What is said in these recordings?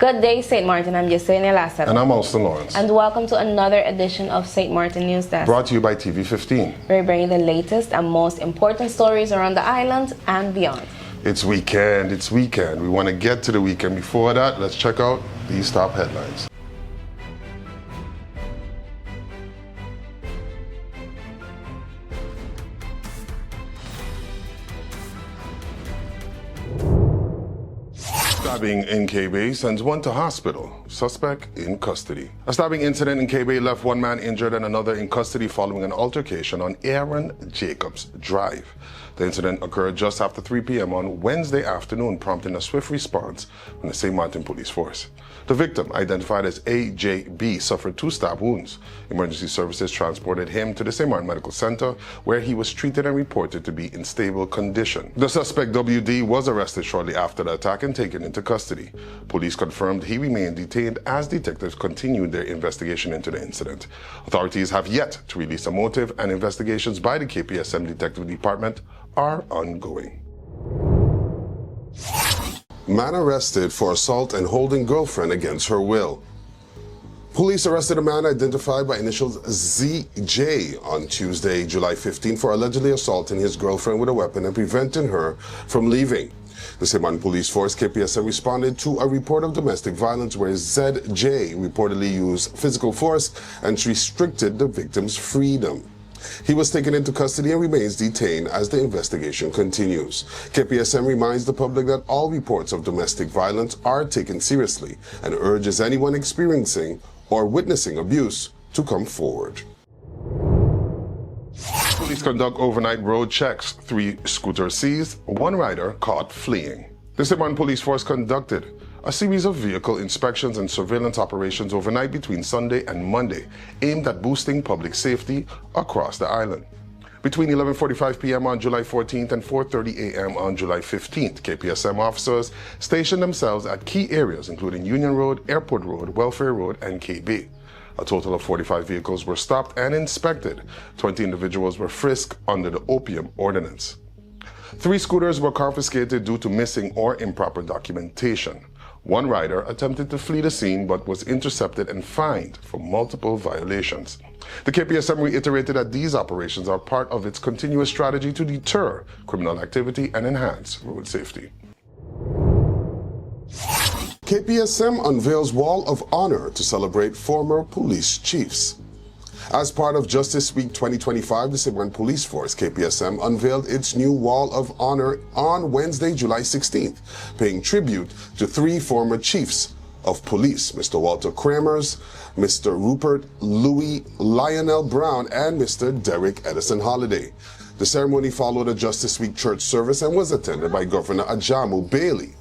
Good day, St. Maarten. I'm Yesenia Lasser. And I'm Austin Lawrence. And welcome to another edition of St. Maarten News Desk. Brought to you by TV15. We're bringing the latest and most important stories around the island and beyond. It's weekend. We want to get to the weekend. Before that, let's check out these top headlines. Stabbing in Cay Bay sends one to hospital. Suspect in custody. A stabbing incident in Cay Bay left one man injured and another in custody following an altercation on Aaron Jacobs Drive. The incident occurred just after 3 p.m. on Wednesday afternoon, prompting a swift response from the St. Maarten police force. The victim, identified as AJB, suffered 2 stab wounds. Emergency services transported him to the St. Maarten Medical Center, where he was treated and reported to be in stable condition. The suspect, WD, was arrested shortly after the attack and taken into custody. Police confirmed he remained detained as detectives continued their investigation into the incident. Authorities have yet to release a motive, and investigations by the KPSM Detective Department are ongoing. Man arrested for assault and holding girlfriend against her will. Police arrested a man identified by initials ZJ on Tuesday, July 15, for allegedly assaulting his girlfriend with a weapon and preventing her from leaving. The St. Maarten Police Force, KPSM, responded to a report of domestic violence where ZJ reportedly used physical force and restricted the victim's freedom. He was taken into custody and remains detained as the investigation continues. KPSM reminds the public that all reports of domestic violence are taken seriously and urges anyone experiencing or witnessing abuse to come forward. Police conduct overnight road checks. 3 scooters seized, 1 rider caught fleeing. The St. Maarten Police Force conducted a series of vehicle inspections and surveillance operations overnight between Sunday and Monday, aimed at boosting public safety across the island. Between 11:45 p.m. on July 14th and 4:30 a.m. on July 15th, KPSM officers stationed themselves at key areas including Union Road, Airport Road, Welfare Road, and Cay Bay. A total of 45 vehicles were stopped and inspected. 20 individuals were frisked under the Opium Ordinance. 3 scooters were confiscated due to missing or improper documentation. 1 rider attempted to flee the scene but was intercepted and fined for multiple violations. The KPSM reiterated that these operations are part of its continuous strategy to deter criminal activity and enhance road safety. KPSM unveils Wall of Honor to celebrate former police chiefs. As part of Justice Week 2025, the St. Maarten Police Force, KPSM, unveiled its new Wall of Honor on Wednesday, July 16th, paying tribute to 3 former chiefs of police, Mr. Walter Kramers, Mr. Rupert Louis Lionel Brown, and Mr. Derek Edison Holliday. The ceremony followed a Justice Week church service and was attended by Governor Ajamu Bailey,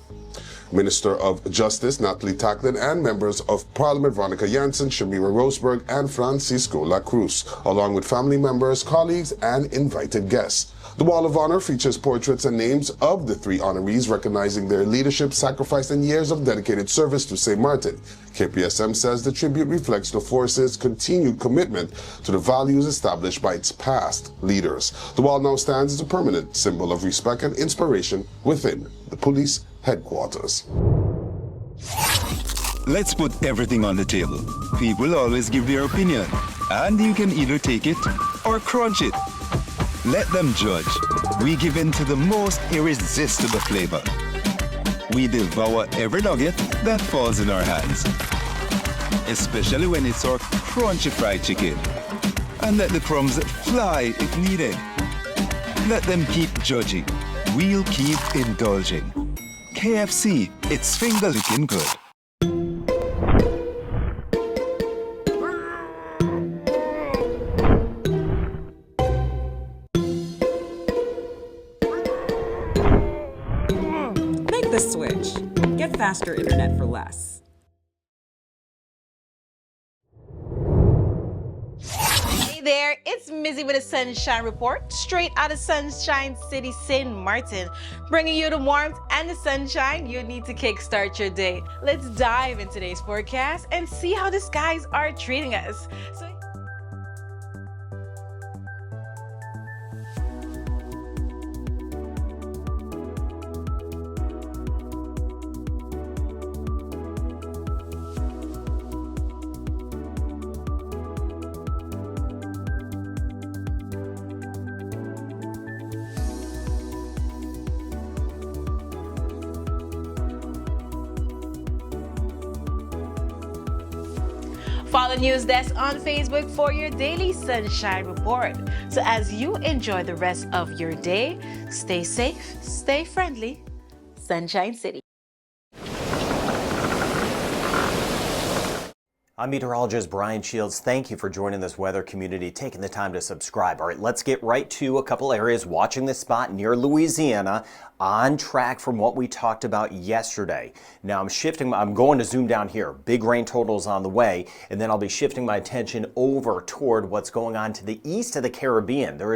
Minister of Justice Natalie Tacklin, and members of Parliament Veronica Janssen, Shamira Roseberg, and Francisco La Cruz, along with family members, colleagues, and invited guests. The Wall of Honor features portraits and names of the 3 honorees, recognizing their leadership, sacrifice, and years of dedicated service to St. Maarten. KPSM says the tribute reflects the force's continued commitment to the values established by its past leaders. The wall now stands as a permanent symbol of respect and inspiration within the police headquarters. Let's put everything on the table. People always give their opinion, and you can either take it or crunch it. Let them judge. We give in to the most irresistible flavor. We devour every nugget that falls in our hands, especially when it's our crunchy fried chicken. And let the crumbs fly if needed. Let them keep judging. We'll keep indulging. KFC, it's finger-licking good. Make the switch. Get faster internet for less. Hey there, it's Mizzy with a Sunshine Report, straight out of Sunshine City, St. Maarten, bringing you the warmth and the sunshine you need to kickstart your day. Let's dive into today's forecast and see how the skies are treating us. Follow NewsDesk on Facebook for your daily sunshine report. So as you enjoy the rest of your day, stay safe, stay friendly. Sunshine City. I'm meteorologist Brian Shields. Thank you for joining this weather community, taking the time to subscribe. All right, let's get right to a couple areas watching this spot near Louisiana, on track from what we talked about yesterday. Now I'm going to zoom down here. Big rain totals on the way, and then I'll be shifting my attention over toward what's going on to the east of the Caribbean. There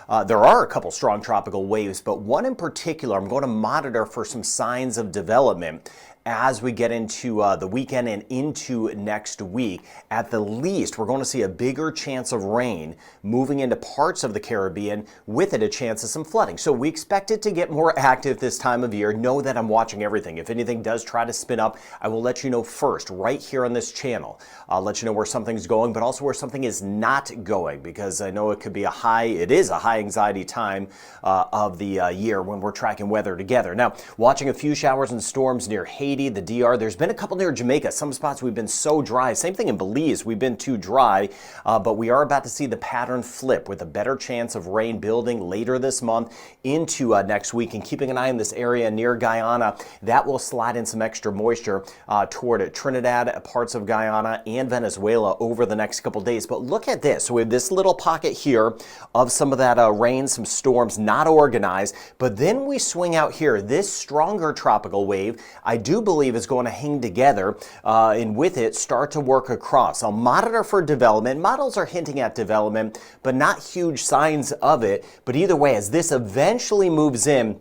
are a couple strong tropical waves, but one in particular I'm going to monitor for some signs of development as we get into the weekend and into next week. At the least, we're going to see a bigger chance of rain moving into parts of the Caribbean, with it a chance of some flooding. So we expect it to get more active this time of year. Know that I'm watching everything. If anything does try to spin up, I will let you know first right here on this channel. I'll let you know where something's going, but also where something is not going, because I know it is a high anxiety time of the year when we're tracking weather together. Now, watching a few showers and storms near Haiti, the DR. There's been a couple near Jamaica. Some spots we've been so dry. Same thing in Belize. We've been too dry, but we are about to see the pattern flip with a better chance of rain building later this month into next week. And keeping an eye on this area near Guyana, that will slide in some extra moisture toward Trinidad, parts of Guyana, and Venezuela over the next couple days. But look at this. So we have this little pocket here of some of that rain, some storms, not organized. But then we swing out here. This stronger tropical wave, I do believe, is going to hang together and with it start to work across. I'll monitor for development. Models are hinting at development, but not huge signs of it. But either way, as this eventually moves in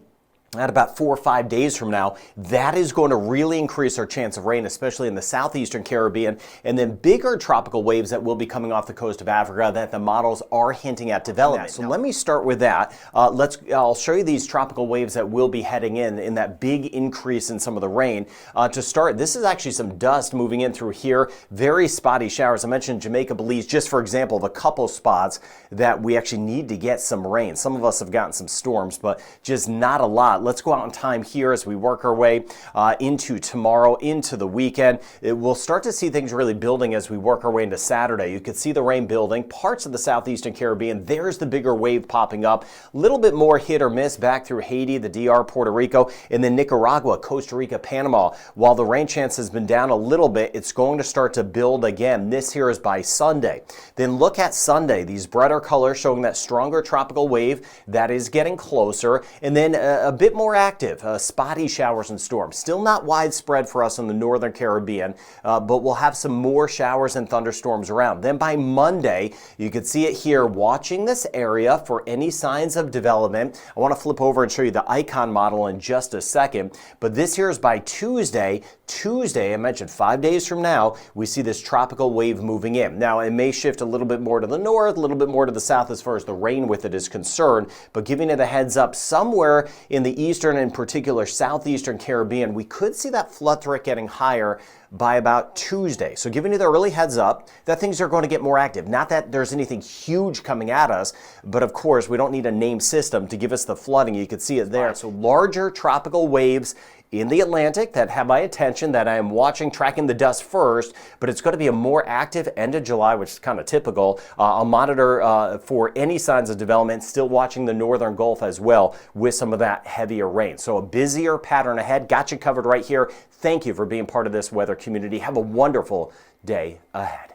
at about 4 or 5 days from now, that is going to really increase our chance of rain, especially in the southeastern Caribbean, and then bigger tropical waves that will be coming off the coast of Africa that the models are hinting at development. So let me start with that. I'll show you these tropical waves that will be heading in that big increase in some of the rain. To start, this is actually some dust moving in through here. Very spotty showers. I mentioned Jamaica, Belize, just for example, of a couple spots that we actually need to get some rain. Some of us have gotten some storms, but just not a lot. Let's go out in time here as we work our way into tomorrow, into the weekend. We'll start to see things really building as we work our way into Saturday. You can see the rain building. Parts of the southeastern Caribbean, there's the bigger wave popping up. A little bit more hit or miss back through Haiti, the DR, Puerto Rico, and then Nicaragua, Costa Rica, Panama. While the rain chance has been down a little bit, it's going to start to build again. This here is by Sunday. Then look at Sunday. These brighter colors showing that stronger tropical wave that is getting closer, and then a bit more active, spotty showers and storms. Still not widespread for us in the northern Caribbean, but we'll have some more showers and thunderstorms around. Then by Monday, you can see it here, watching this area for any signs of development. I want to flip over and show you the icon model in just a second, but this here is by Tuesday. I mentioned 5 days from now, we see this tropical wave moving in. Now, it may shift a little bit more to the north, a little bit more to the south as far as the rain with it is concerned, but giving it a heads up, somewhere in the eastern, in particular southeastern Caribbean, we could see that flood threat getting higher by about Tuesday. So giving you the early heads up that things are going to get more active. Not that there's anything huge coming at us, but of course we don't need a named system to give us the flooding. You can see it there. So larger tropical waves in the Atlantic that have my attention, that I am watching, tracking the dust first, but it's going to be a more active end of July, which is kind of typical. I'll monitor for any signs of development, still watching the northern Gulf as well with some of that heavier rain. So a busier pattern ahead. Got you covered right here. Thank you for being part of this weather community. Have a wonderful day ahead.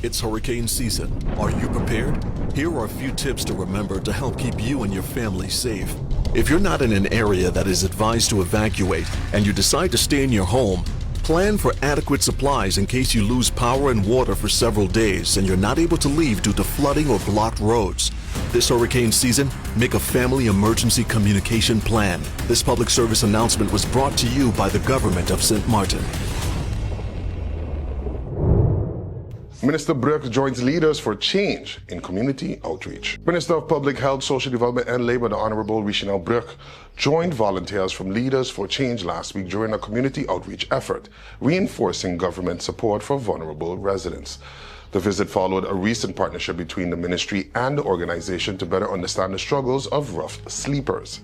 It's hurricane season. Are you prepared? Here are a few tips to remember to help keep you and your family safe. If you're not in an area that is advised to evacuate and you decide to stay in your home, plan for adequate supplies in case you lose power and water for several days and you're not able to leave due to flooding or blocked roads. This hurricane season, make a family emergency communication plan. This public service announcement was brought to you by the government of Sint Maarten. Minister Brug joins leaders for change in community outreach. Minister of Public Health, Social Development and Labor, the Honorable Brug, joined volunteers from Leaders for Change last week during a community outreach effort, reinforcing government support for vulnerable residents. The visit followed a recent partnership between the ministry and the organization to better understand the struggles of rough sleepers.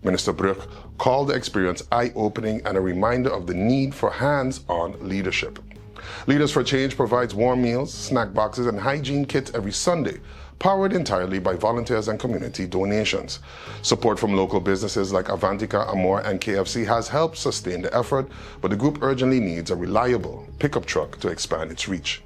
Minister Brug called the experience eye-opening and a reminder of the need for hands-on leadership. Leaders for Change provides warm meals, snack boxes, and hygiene kits every Sunday, powered entirely by volunteers and community donations. Support from local businesses like Avantika, Amor, and KFC has helped sustain the effort, but the group urgently needs a reliable pickup truck to expand its reach.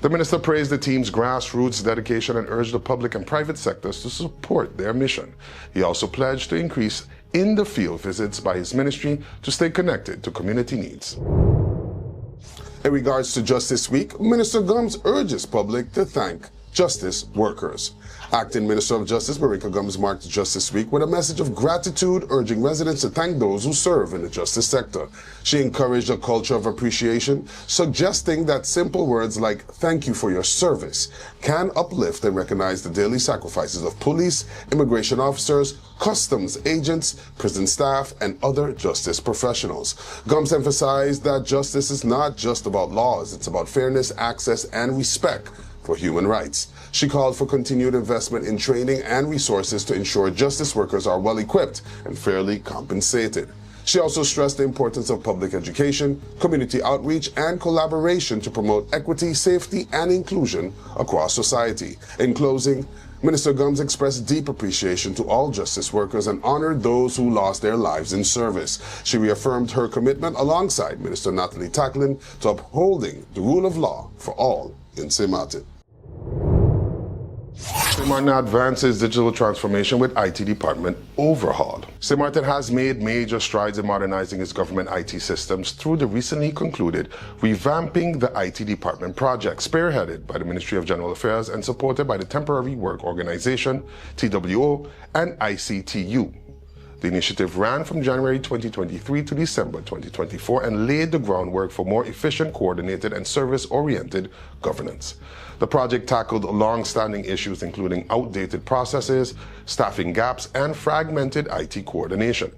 The minister praised the team's grassroots dedication and urged the public and private sectors to support their mission. He also pledged to increase in-the-field visits by his ministry to stay connected to community needs. In regards to Justice Week, Minister Gumbs urges public to thank justice workers. Acting Minister of Justice Minister Gumbs marked Justice Week with a message of gratitude, urging residents to thank those who serve in the justice sector. She encouraged a culture of appreciation, suggesting that simple words like "thank you for your service" can uplift and recognize the daily sacrifices of police, immigration officers, customs agents, prison staff, and other justice professionals. Gumbs emphasized that justice is not just about laws, it's about fairness, access, and respect for human rights. She called for continued investment in training and resources to ensure justice workers are well equipped and fairly compensated. She also stressed the importance of public education, community outreach, and collaboration to promote equity, safety, and inclusion across society. In closing, Minister Gumbs expressed deep appreciation to all justice workers and honored those who lost their lives in service. She reaffirmed her commitment alongside Minister Natalie Tacklin to upholding the rule of law for all in Sint Maarten. Sint Maarten advances digital transformation with IT department overhaul. Sint Maarten has made major strides in modernizing its government IT systems through the recently concluded Revamping the IT Department project, spearheaded by the Ministry of General Affairs and supported by the Temporary Work Organization, TWO, and ICTU. The initiative ran from January 2023 to December 2024 and laid the groundwork for more efficient, coordinated, and service-oriented governance. The project tackled long-standing issues including outdated processes, staffing gaps, and fragmented IT coordination.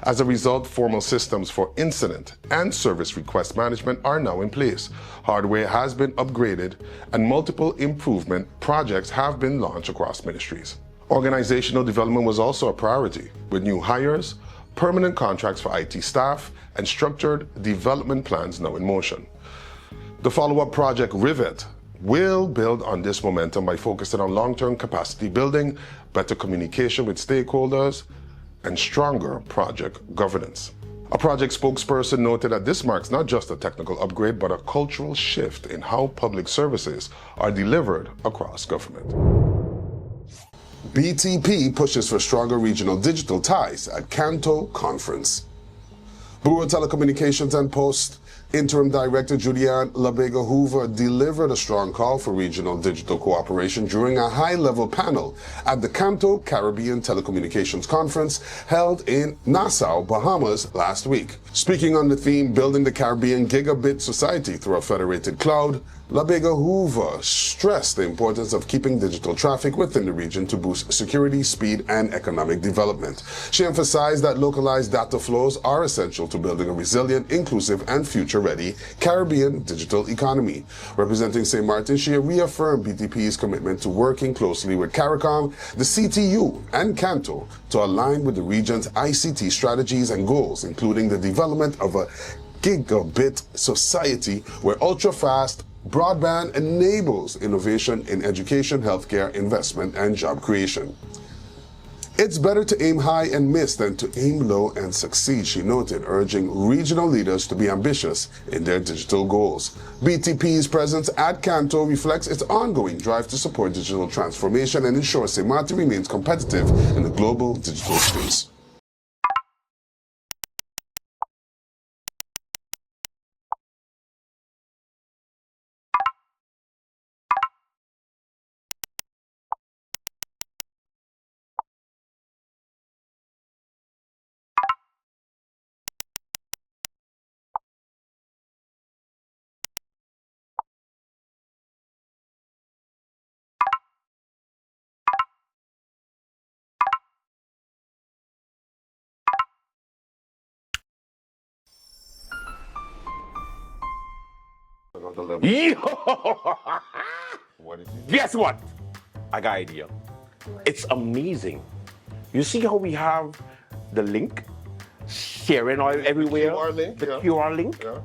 As a result, formal systems for incident and service request management are now in place. Hardware has been upgraded, and multiple improvement projects have been launched across ministries. Organizational development was also a priority, with new hires, permanent contracts for IT staff, and structured development plans now in motion. The follow-up project, Rivet, will build on this momentum by focusing on long-term capacity building, better communication with stakeholders, and stronger project governance. A project spokesperson noted that this marks not just a technical upgrade, but a cultural shift in how public services are delivered across government. BTP pushes for stronger regional digital ties at CANTO conference. Bureau of Telecommunications and Post Interim Director Julianne Labega Hoover delivered a strong call for regional digital cooperation during a high-level panel at the CANTO Caribbean Telecommunications Conference held in Nassau, Bahamas last week. Speaking on the theme, Building the Caribbean Gigabit Society Through a Federated Cloud, Labega Hoover stressed the importance of keeping digital traffic within the region to boost security, speed, and economic development. She emphasized that localized data flows are essential to building a resilient, inclusive, and future-ready Caribbean digital economy. Representing Sint Maarten, she reaffirmed BTP's commitment to working closely with CARICOM, the CTU, and CANTO to align with the region's ICT strategies and goals, including the development of a gigabit society where ultra-fast broadband enables innovation in education, healthcare, investment, and job creation. It's better to aim high and miss than to aim low and succeed, she noted, urging regional leaders to be ambitious in their digital goals. BTP's presence at CANTO reflects its ongoing drive to support digital transformation and ensure Sint Maarten remains competitive in the global digital space. Guess what? I got an idea. It's amazing. You see how we have the link, sharing all everywhere. QR link, the yeah. QR link. Yeah.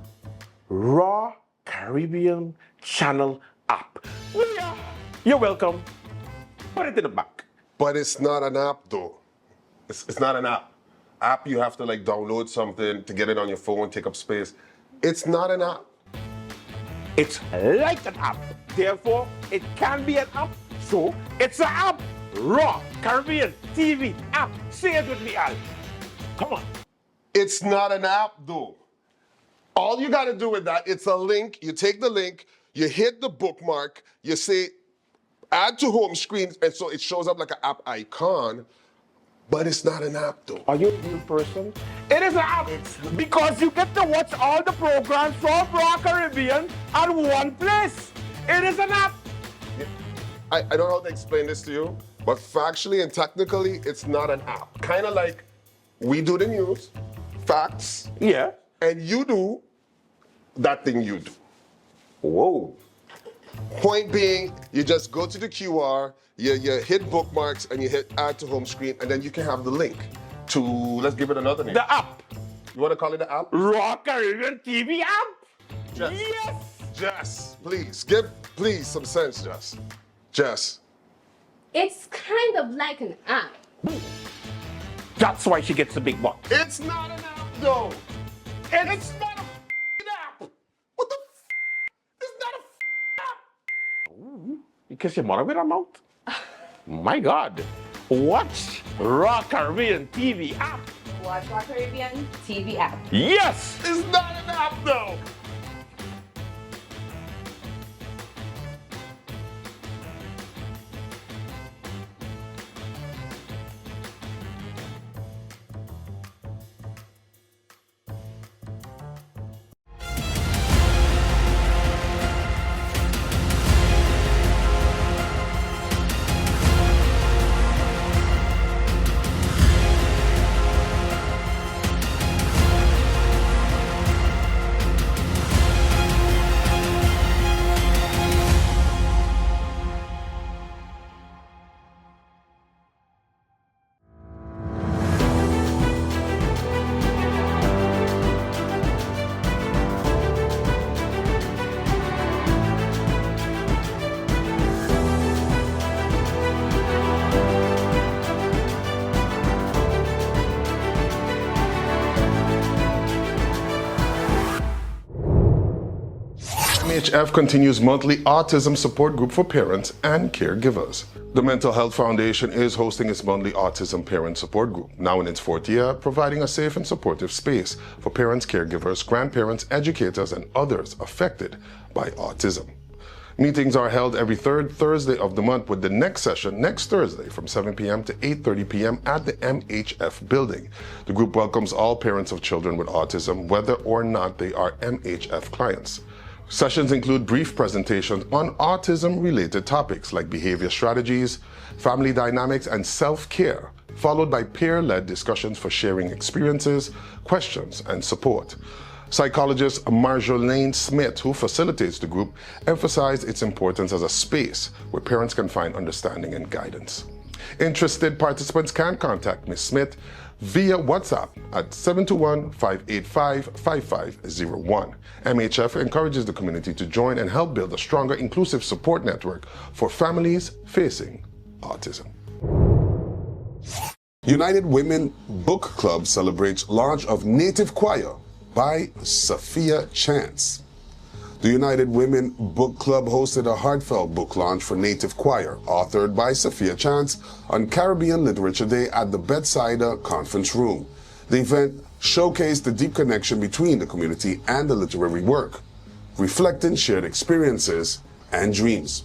Raw Caribbean Channel app. Well, yeah, you're welcome. Put it in the back. But it's not an app though. It's not an app. App, you have to like download something to get it on your phone, take up space. It's not an app. It's like an app. Therefore, it can be an app. So, it's an app. Raw Caribbean TV app. Say it with me, Al. Come on. It's not an app though. All you gotta do with that, it's a link. You take the link, you hit the bookmark, you say add to home screen, and so it shows up like an app icon, but it's not an app though. Are you a real person? It is an app because you get to watch all the programs from Raw Caribbean at one place. It is an app. I don't know how to explain this to you, but factually and technically, it's not an app. Kind of like we do the news, facts, Yeah. and you do that thing you do. Whoa. Point being, you just go to the QR, you hit bookmarks, and you hit add to home screen, and then you can have the link to, let's give it another name. The app. You want to call it the app? Raw Caribbean TV app. Jess. Yes. Jess, please, give some sense, Jess. Jess. It's kind of like an app. That's why she gets the big bucks. It's not an app, though. It's not a app. What the It's not a app. You kiss your mother with her mouth? My God. Watch Raw Caribbean TV app. Watch Raw Caribbean TV app. Yes. It's not an app, though. MHF continues monthly autism support group for parents and caregivers. The Mental Health Foundation is hosting its monthly autism parent support group, now in its fourth year, providing a safe and supportive space for parents, caregivers, grandparents, educators, and others affected by autism. Meetings are held every third Thursday of the month, with the next session next Thursday from 7 p.m. to 8:30 p.m. at the MHF building. The group welcomes all parents of children with autism, whether or not they are MHF clients. Sessions include brief presentations on autism-related topics like behavior strategies, family dynamics, and self-care, followed by peer-led discussions for sharing experiences, questions, and support. Psychologist Marjolaine Smith, who facilitates the group, emphasized its importance as a space where parents can find understanding and guidance. Interested participants can contact Ms. Smith via WhatsApp at 721-585-5501. MHF encourages the community to join and help build a stronger, inclusive support network for families facing autism. United Women Book Club celebrates launch of Native Choir by Sophia Chance. The United Women Book Club hosted a heartfelt book launch for Native Choir, authored by Sophia Chance, on Caribbean Literature Day at the Bedsider Conference Room. The event showcased the deep connection between the community and the literary work, reflecting shared experiences and dreams.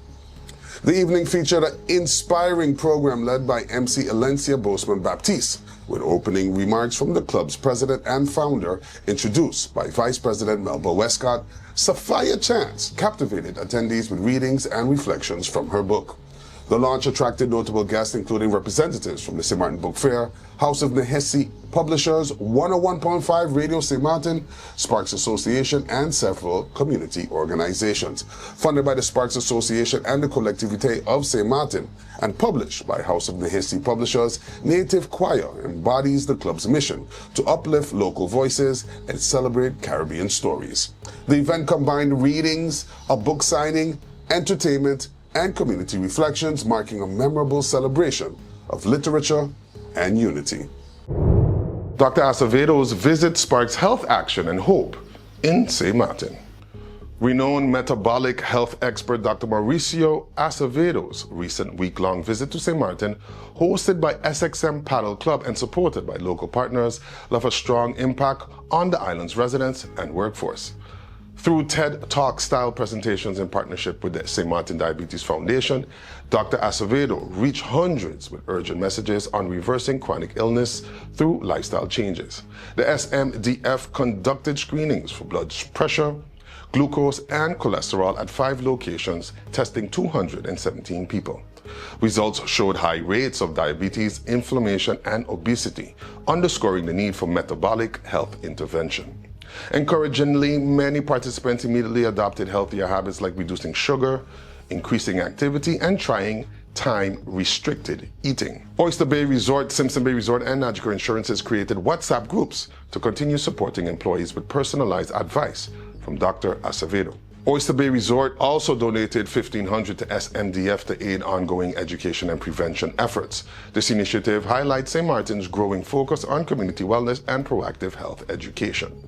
The evening featured an inspiring program led by MC Elencia Boseman Baptiste, with opening remarks from the club's president and founder, introduced by Vice President Melba Westcott. Sophia Chance captivated attendees with readings and reflections from her book. The launch attracted notable guests, including representatives from the Sint Maarten Book Fair, House of Nehesi publishers, 101.5 Radio St. Maarten, Sparks Association, and several community organizations. Funded by the Sparks Association and the Collectivité of St. Maarten, and published by House of Nehisi Publishers, Native Choir embodies the club's mission to uplift local voices and celebrate Caribbean stories. The event combined readings, a book signing, entertainment, and community reflections, marking a memorable celebration of literature and unity. Dr. Acevedo's visit sparks health action and hope in St. Maarten. Renowned metabolic health expert Dr. Mauricio Acevedo's recent week-long visit to St. Maarten, hosted by SXM Paddle Club and supported by local partners, left a strong impact on the island's residents and workforce. Through TED Talk-style presentations in partnership with the St. Maarten Diabetes Foundation, Dr. Acevedo reached hundreds with urgent messages on reversing chronic illness through lifestyle changes. The SMDF conducted screenings for blood pressure, glucose, and cholesterol at 5 locations, testing 217 people. Results showed high rates of diabetes, inflammation, and obesity, underscoring the need for metabolic health intervention. Encouragingly, many participants immediately adopted healthier habits like reducing sugar, increasing activity, and trying time-restricted eating. Oyster Bay Resort, Simpson Bay Resort, and Nagico Insurances created WhatsApp groups to continue supporting employees with personalized advice from Dr. Acevedo. Oyster Bay Resort also donated $1,500 to SMDF to aid ongoing education and prevention efforts. This initiative highlights St. Maarten's growing focus on community wellness and proactive health education.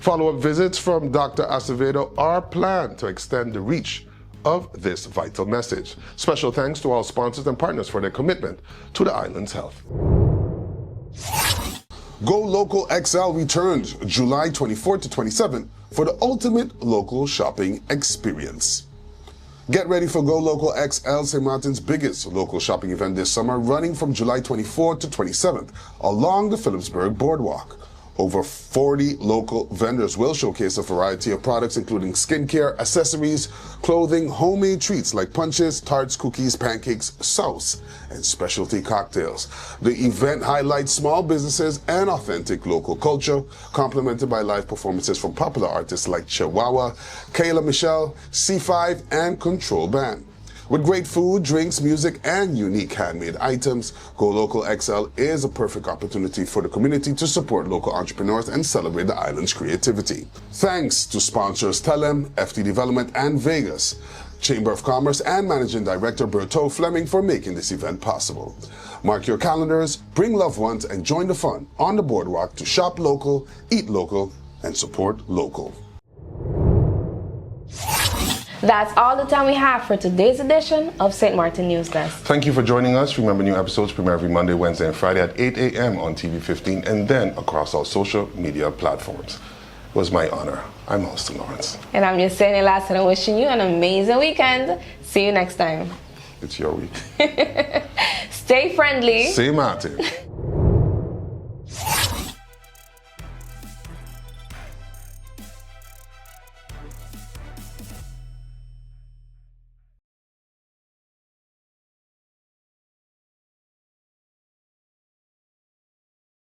Follow-up visits from Dr. Acevedo are planned to extend the reach of this vital message. Special thanks to all sponsors and partners for their commitment to the island's health. GoLocal XL returns July 24 to 27 for the ultimate local shopping experience. Get ready for GoLocal XL, St. Maarten's biggest local shopping event this summer, running from July 24 to 27th along the Phillipsburg Boardwalk. Over 40 local vendors will showcase a variety of products including skincare, accessories, clothing, homemade treats like punches, tarts, cookies, pancakes, sauce, and specialty cocktails. The event highlights small businesses and authentic local culture, complemented by live performances from popular artists like Chihuahua, Kayla Michelle, C5, and Control Band. With great food, drinks, music, and unique handmade items, GoLocal XL is a perfect opportunity for the community to support local entrepreneurs and celebrate the island's creativity. Thanks to sponsors Telem, FT Development, and Vegas, Chamber of Commerce, and Managing Director Berto Fleming for making this event possible. Mark your calendars, bring loved ones, and join the fun on the boardwalk to shop local, eat local, and support local. That's all the time we have for today's edition of St. Maarten News Desk. Thank you for joining us. Remember, new episodes premiere every Monday, Wednesday, and Friday at 8 a.m. on TV 15 and then across all social media platforms. It was my honor. I'm Austin Lawrence. And I'm Yesenia Lassen, and wishing you an amazing weekend. See you next time. It's your week. Stay friendly. St. Maarten.